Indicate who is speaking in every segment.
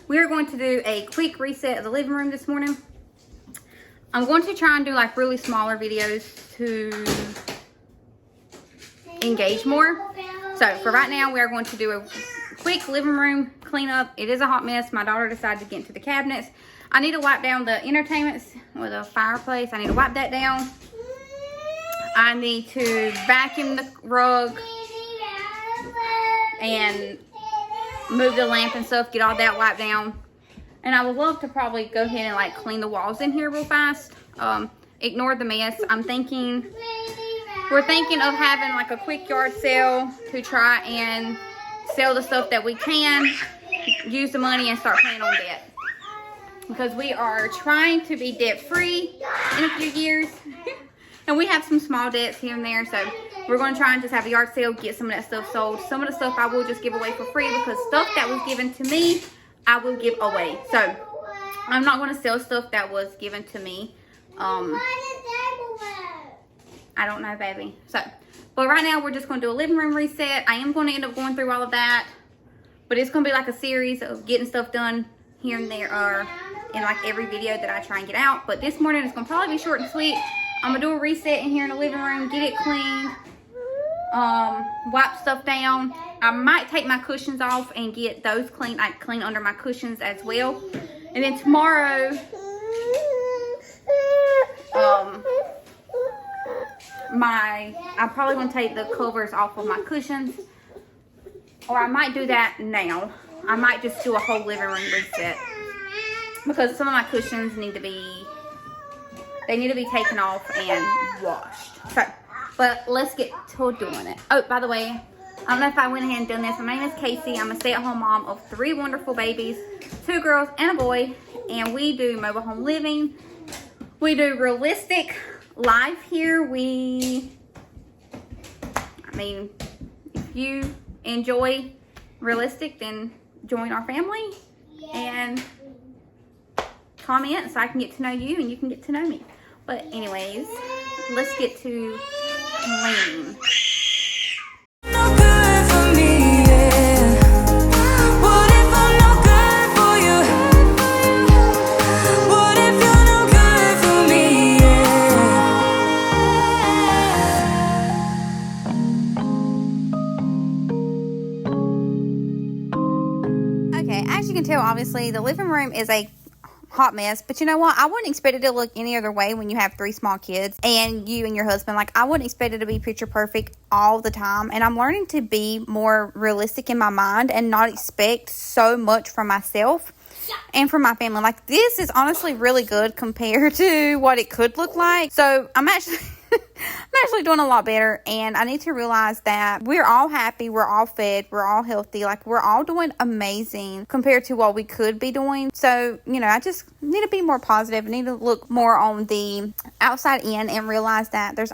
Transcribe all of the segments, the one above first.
Speaker 1: we're going to do a quick reset of the living room this morning. I'm going to try and do like really smaller videos to engage more. So for right now, we are going to do a quick living room cleanup. It is a hot mess. My daughter decided to get into the cabinets. I need to wipe down the entertainments or the fireplace. I need to wipe that down. I need to vacuum the rug and move the lamp and stuff, get all that wiped down. And I would love to probably go ahead and like clean the walls in here real fast. Ignore the mess. we're thinking of having like a quick yard sale to try and sell the stuff that we can, use the money and start paying on debt. Because we are trying to be debt free in a few years. And we have some small debts here and there, so we're going to try and just have a yard sale, get some of that stuff sold. Some of the stuff I will just give away for free, because stuff that was given to me, I will give away. So I'm not going to sell stuff that was given to me. I don't know, baby. So, but right now we're just going to do a living room reset. I am going to end up going through all of that, but it's going to be like a series of getting stuff done here and there, or in like every video that I try and get out. But this morning it's going to probably be short and sweet. I'm going to do a reset in here in the living room, get it cleaned, wipe stuff down. I might take my cushions off and get those clean, like clean under my cushions as well. And then tomorrow, I'm probably going to take the covers off of my cushions. Or I might do that now. I might just do a whole living room reset, because some of my cushions need to be taken off and washed. So, but let's get to doing it. Oh, by the way, I don't know if I went ahead and done this. My name is Kasey. I'm a stay-at-home mom of 3 wonderful babies, 2 girls and a boy. And we do mobile home living. We do realistic life here. If you enjoy realistic, then join our family and comment so I can get to know you and you can get to know me. But anyways, let's get to cleaning. Okay, as you can tell, obviously the living room is a hot mess, but you know what, I wouldn't expect it to look any other way when you have 3 small kids and you and your husband. Like, I wouldn't expect it to be picture perfect all the time, and I'm learning to be more realistic in my mind and not expect so much from myself and from my family. Like, this is honestly really good compared to what it could look like. So I'm actually doing a lot better, and I need to realize that we're all happy, we're all fed, we're all healthy, like we're all doing amazing compared to what we could be doing. So, you know, I just need to be more positive. I need to look more on the outside in and realize that there's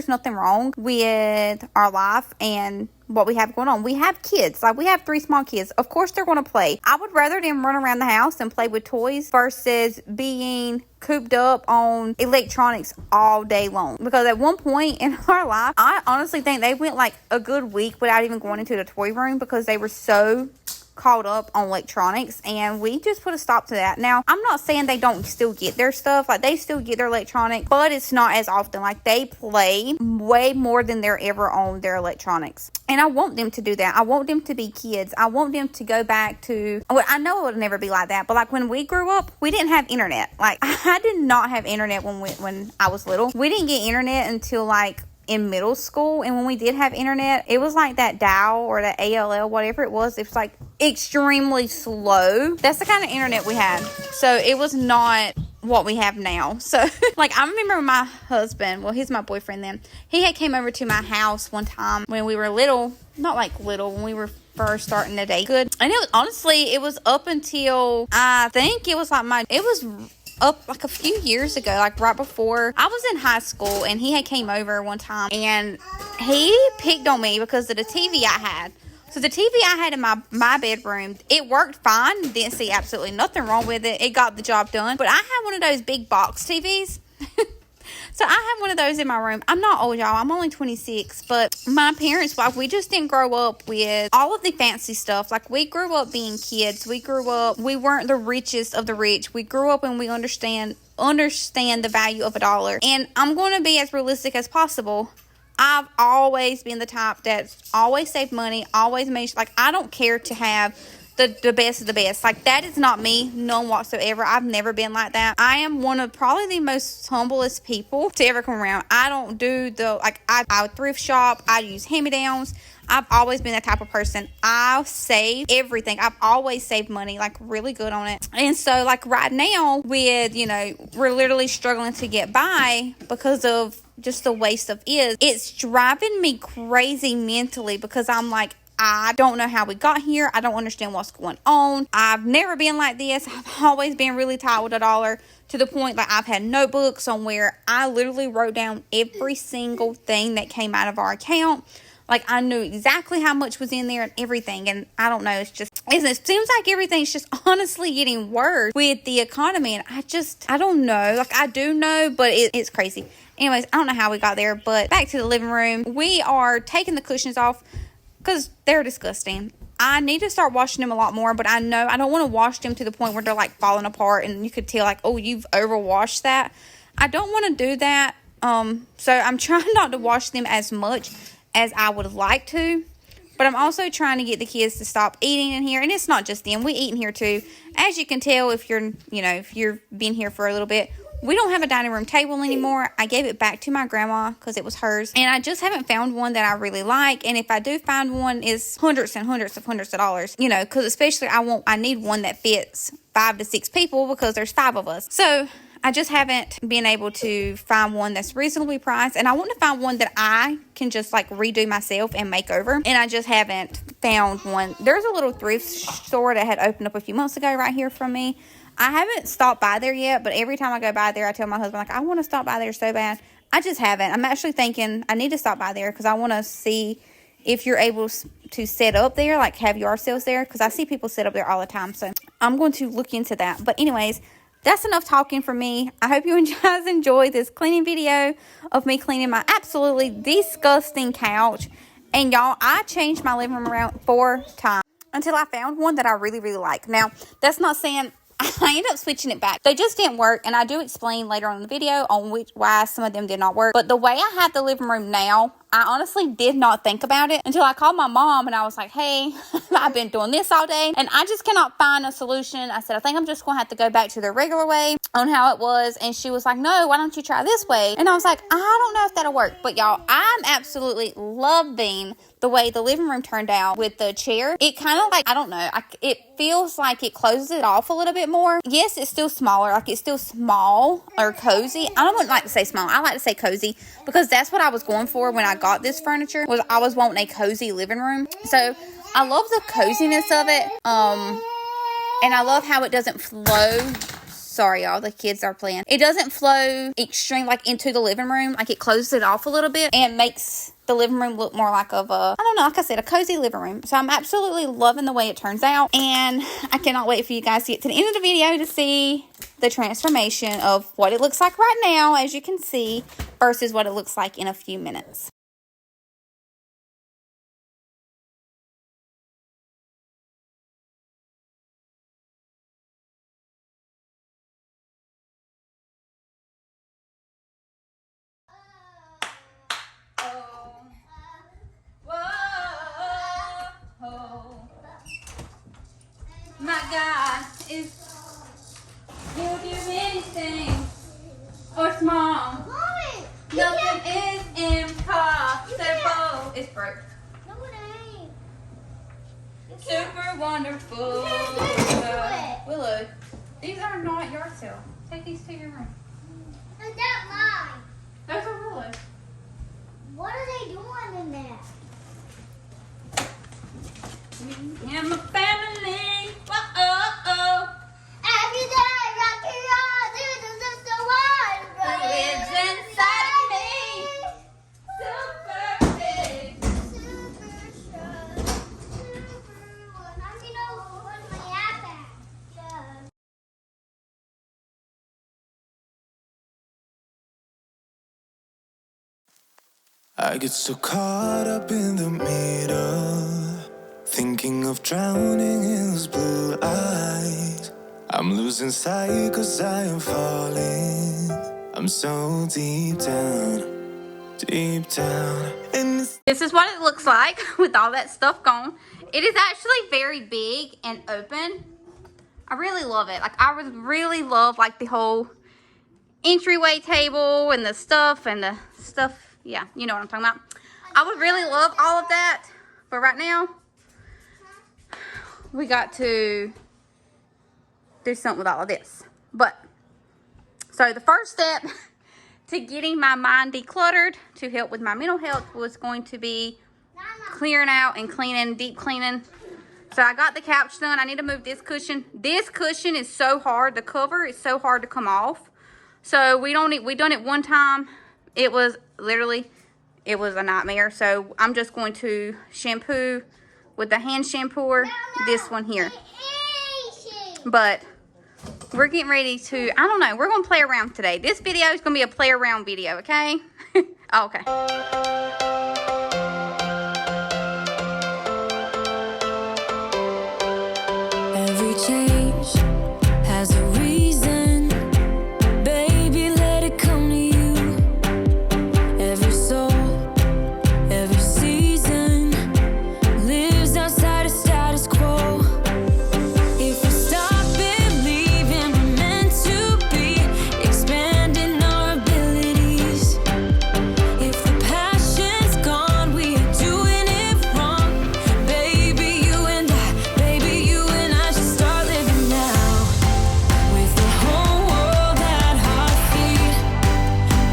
Speaker 1: nothing wrong with our life and what we have going on. We have kids. Like, we have 3 small kids. Of course they're going to play. I would rather them run around the house and play with toys versus being cooped up on electronics all day long. Because at one point in our life, I honestly think they went like a good week without even going into the toy room because they were so caught up on electronics, and we just put a stop to that. Now, I'm not saying they don't still get their stuff. Like, they still get their electronics, but it's not as often. Like, they play way more than they're ever on their electronics, and I want them to do that. I want them to be kids. I want them to go back to, well, I know it would never be like that, but like when we grew up, we didn't have internet. Like, I did not have internet when I was little. We didn't get internet until like in middle school, and when we did have internet, it was like that dial or that AOL, whatever it was like extremely slow. That's the kind of internet we had, so it was not what we have now. So like, I remember my husband, well, he's my boyfriend then, he had came over to my house one time when we were little, not like little, when we were first starting to date good, and it was honestly, it was up until I think it was like it was up like a few years ago, like right before I was in high school, and he had came over one time and he picked on me because of the TV I had. So the TV I had in my bedroom, it worked fine. Didn't see absolutely nothing wrong with it. It got the job done. But I had one of those big box TVs. So I have one of those in my room. I'm not old, y'all. I'm only 26, but my parents, like, we just didn't grow up with all of the fancy stuff. Like, we grew up being kids. We weren't the richest of the rich. We grew up and we understand the value of $1. And I'm going to be as realistic as possible. I've always been the type that's always saved money, always made, like, I don't care to have the best of the best. Like, that is not me, none whatsoever. I've never been like that. I am one of probably the most humblest people to ever come around. I don't do I would thrift shop. I use hand-me-downs. I've always been that type of person. I save everything. I've always saved money, like, really good on it. And so, like, right now with, we're literally struggling to get by because of just the way stuff is. It's driving me crazy mentally because I'm like, I don't know how we got here. I don't understand what's going on. I've never been like this. I've always been really tight with $1 to the point like I've had notebooks on where I literally wrote down every single thing that came out of our account. Like, I knew exactly how much was in there and everything. And I don't know. It seems like everything's just honestly getting worse with the economy. And I don't know. Like, I do know, but it's crazy. Anyways, I don't know how we got there. But back to the living room. We are taking the cushions off because they're disgusting. I need to start washing them a lot more, but I know I don't want to wash them to the point where they're like falling apart and you could tell like, oh, you've overwashed that. I don't want to do that. So I'm trying not to wash them as much as I would like to, but I'm also trying to get the kids to stop eating in here. And it's not just them, we eat in here too. As you can tell, if you've been here for a little bit, we don't have a dining room table anymore. I gave it back to my grandma because it was hers. And I just haven't found one that I really like. And if I do find one, it's hundreds and hundreds of dollars. Because especially I need one that fits 5 to 6 people because there's 5 of us. So I just haven't been able to find one that's reasonably priced. And I want to find one that I can just like redo myself and make over. And I just haven't found one. There's a little thrift store that had opened up a few months ago right here from me. I haven't stopped by there yet, but every time I go by there, I tell my husband, like, I want to stop by there so bad. I just haven't. I'm actually thinking I need to stop by there because I want to see if you're able to set up there, like have yard sales there, because I see people set up there all the time. So I'm going to look into that. But anyways, that's enough talking for me. I hope you guys enjoy this cleaning video of me cleaning my absolutely disgusting couch. And y'all, I changed my living room around 4 times until I found one that I really, really like. Now, that's not saying I ended up switching it back. They just didn't work, and I do explain later on in the video on why some of them did not work. But the way I have the living room now, I honestly did not think about it until I called my mom and I was like, hey, I've been doing this all day and I just cannot find a solution. I said, I think I'm just going to have to go back to the regular way on how it was. And she was like, no, why don't you try this way? And I was like, I don't know if that'll work. But y'all, I'm absolutely loving the way the living room turned out with the chair. It kind of like, I don't know, it feels like it closes it off a little bit more. Yes, it's still smaller, like it's still small or cozy. I wouldn't like to say small, I like to say cozy because that's what I was going for when I got this furniture, was I was wanting a cozy living room. So I love the coziness of it, and I love how it doesn't flow. Sorry, y'all, the kids are playing. It doesn't flow extreme like into the living room. Like it closes it off a little bit and makes the living room look more like of a, I don't know, like I said, a cozy living room. So I'm absolutely loving the way it turns out. And I cannot wait for you guys to get to the end of the video to see the transformation of what it looks like right now, as you can see, versus what it looks like in a few minutes. My God, he'll do anything or small. Nothing is impossible. It's broke.
Speaker 2: No, it ain't.
Speaker 1: Super wonderful. Willow, these are not yard sale. Take these to your room.
Speaker 2: Is that mine?
Speaker 1: Those are Willow.
Speaker 2: What are they doing in there?
Speaker 1: Me and my family.
Speaker 3: I get so caught up in the middle, thinking of drowning in those blue eyes. I'm losing sight 'cause I am falling. I'm so deep down, deep down. And
Speaker 1: this is what it looks like with all that stuff gone. It is actually very big and open. I really love it. Like, I would really love, like, the whole entryway table and the stuff. Yeah, you know what I'm talking about. I would really love all of that. But right now, we got to do something with all of this. But, so the first step to getting my mind decluttered to help with my mental health was going to be clearing out and cleaning, deep cleaning. So I got the couch done. I need to move this cushion. This cushion is so hard. The cover is so hard to come off. So we done it one time. It was literally, it was a nightmare. So I'm just going to shampoo with the hand shampooer this one here. But we're getting ready to, I don't know, we're going to play around today. This video is going to be a play around video, okay? Okay.
Speaker 4: Every change has a reason. Baby, let it come to you. Every soul, every season lives outside of status quo. If we stop believing we're meant to be, expanding our abilities. If the passion's gone, we are doing it wrong. Baby, you and I should start living now. With the whole world at our feet,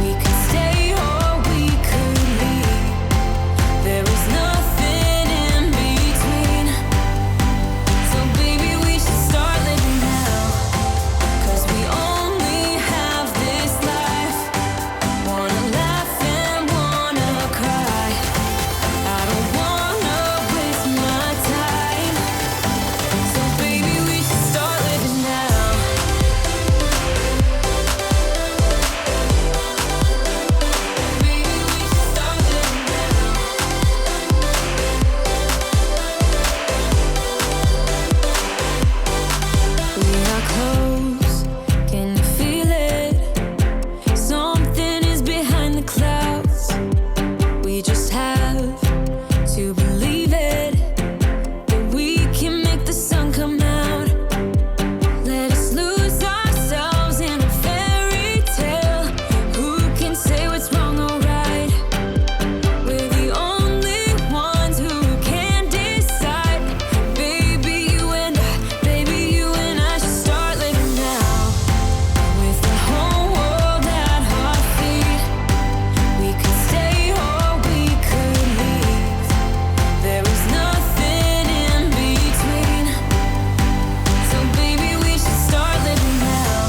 Speaker 4: we could stay or we could leave. There is nothing in between. So baby, we should start living now. 'Cause we only have this life. Wanna laugh and wanna cry. I don't wanna waste my time. So baby, we should start living now. Baby, we should start living now. We are close, can you feel it? Something is behind the clouds. We just have to believe it, that we can make the sun come out. Let us lose ourselves in a fairy tale. Who can say what's wrong or right? We're the only ones who can decide. Baby, you and I should start living now. With the whole world at our feet, we could stay or we could leave. There is nothing in between. So baby, we should start living now.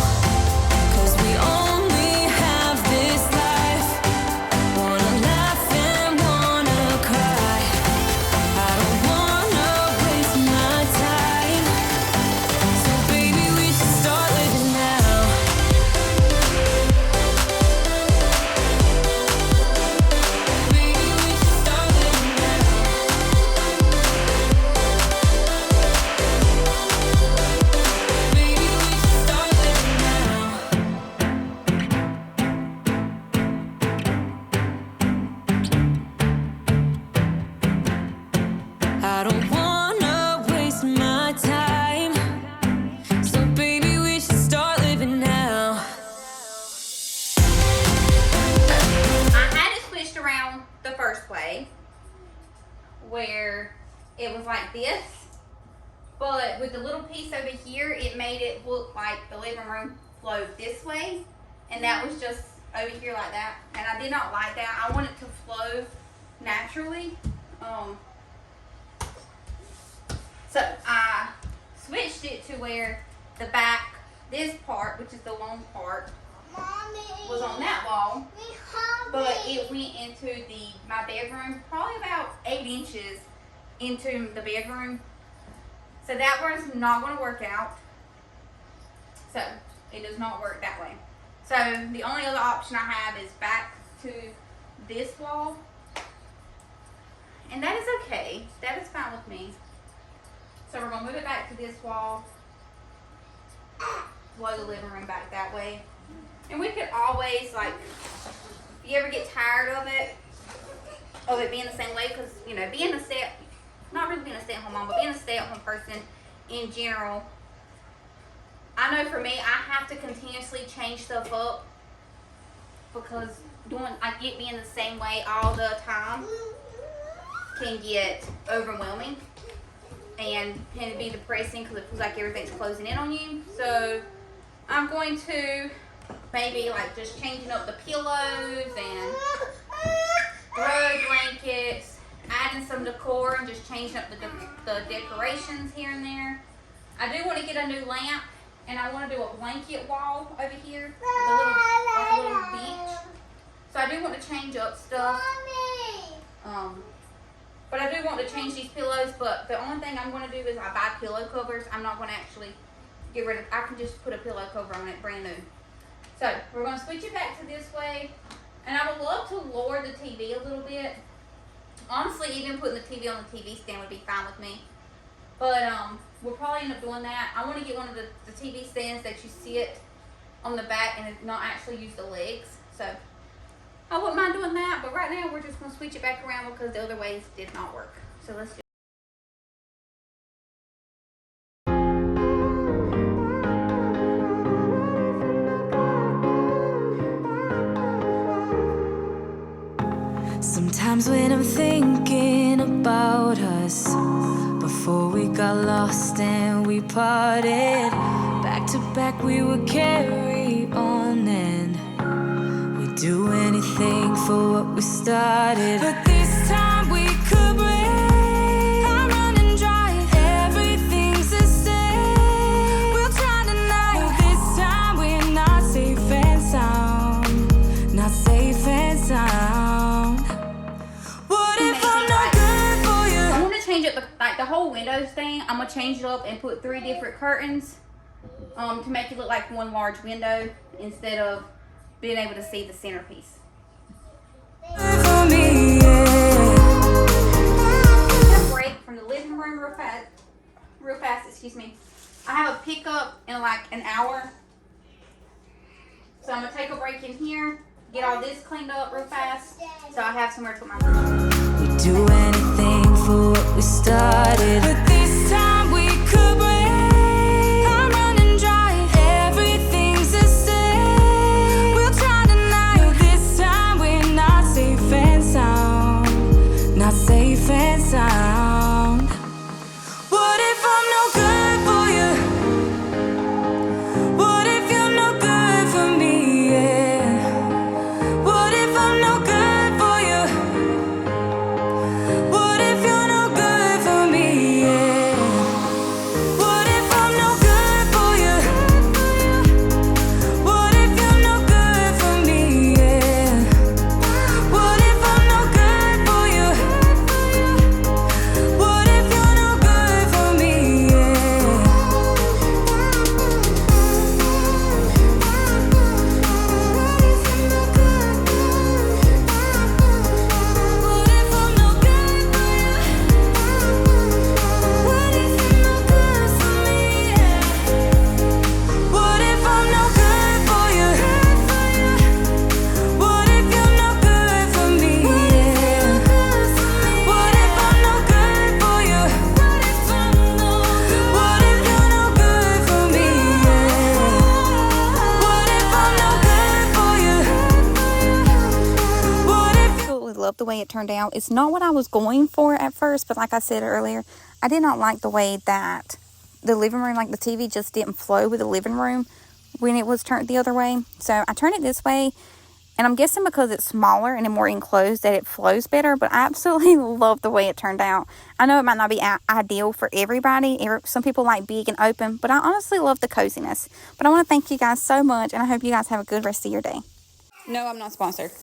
Speaker 4: 'Cause we only have this life. Wanna laugh and wanna cry. I don't wanna waste my time. So baby, we should start living now. Baby, we should start living now. Baby, we should start living now. I don't wanna waste my time. So baby, we should start living now.
Speaker 1: I had it switched around the first way, where it was like this, but with the little piece over here, it made it look like the living room flowed this way, and that was just over here like that, and I did not like that. I want it to flow naturally. So I switched it to where the back, this part, which is the long part,
Speaker 2: Mommy.
Speaker 1: was on that wall.
Speaker 2: Me hungry.
Speaker 1: But it went into my bedroom, probably about 8 inches into the bedroom. So that was not going to work out. So it does not work that way. So the only other option I have is back to this wall. And that is okay. That is fine with me. So we're gonna move it back to this wall. Blow the living room back that way. And we could always, like, if you ever get tired of it being the same way, because, you know, being not really being a stay-at-home mom, but being a stay-at-home person in general, I know for me, I have to continuously change stuff up because being the same way all the time can get overwhelming and can be depressing because it feels like everything's closing in on you. So I'm going to maybe like just changing up the pillows and throw blankets, adding some decor and just changing up the decorations here and there. I do want to get a new lamp, and I want to do a blanket wall over here with a little beach. So I do want to change up stuff. But I do want to change these pillows, but the only thing I'm going to do is I buy pillow covers. I'm not going to actually get rid of, I can just put a pillow cover on it brand new. So we're going to switch it back to this way. And I would love to lower the TV a little bit. Honestly, even putting the TV on the TV stand would be fine with me. But we'll probably end up doing that. I want to get one of the TV stands that you sit on the back and not actually use the legs. So I wouldn't mind doing that, but right now we're just going to switch it back around because the other ways did not work. So let's do it.
Speaker 4: Sometimes when I'm thinking about us, before we got lost and we parted, back to back we would carry on and we'd do anything for what we started. But this time we could break. I'm running dry, everything's the same. We'll try tonight, but this time we're not safe and sound. Not safe and sound. What if I'm not good for you?
Speaker 1: I'm going to change up the whole windows thing. I'm going to change it up and put 3 different curtains to make it look like one large window instead of being able to see the centerpiece.
Speaker 4: For me, yeah.
Speaker 1: Take a break from the living room real fast, excuse me. I have a pickup in like an hour. So I'm going to take a break in here, get all this cleaned up real fast so I have somewhere to put my food.
Speaker 4: We do anything for what we started, but this time we could break. I'm running dry, everything's the same. We'll try tonight, but this time we're not safe and sound. Not safe and sound. What if I'm no good for you? What if you're no good for me? Yeah. What if I'm no good for you? What if you're no good for me? Yeah. What if I'm no good for you? What if you're no good for me? Yeah. What if I'm no good for you? What if you're no good for me? Yeah. What if I'm no good for you? What if you're no good for me? Yeah. What if I'm no good for you? What if you're no good for me? Yeah. What if I'm no good for you? What if you're no good for me? Yeah. What if I'm no good for you? What if
Speaker 1: Absolutely love the way it turned out. It's not what I was going for at first, but like I said earlier, I did not like the way that the living room, like the TV just didn't flow with the living room when it was turned the other way. So I turned it this way, and I'm guessing because it's smaller and more enclosed that it flows better, but I absolutely love the way it turned out. I know it might not be ideal for everybody. Some people like big and open, but I honestly love the coziness. But I want to thank you guys so much, and I hope you guys have a good rest of your day. No, I'm not sponsored.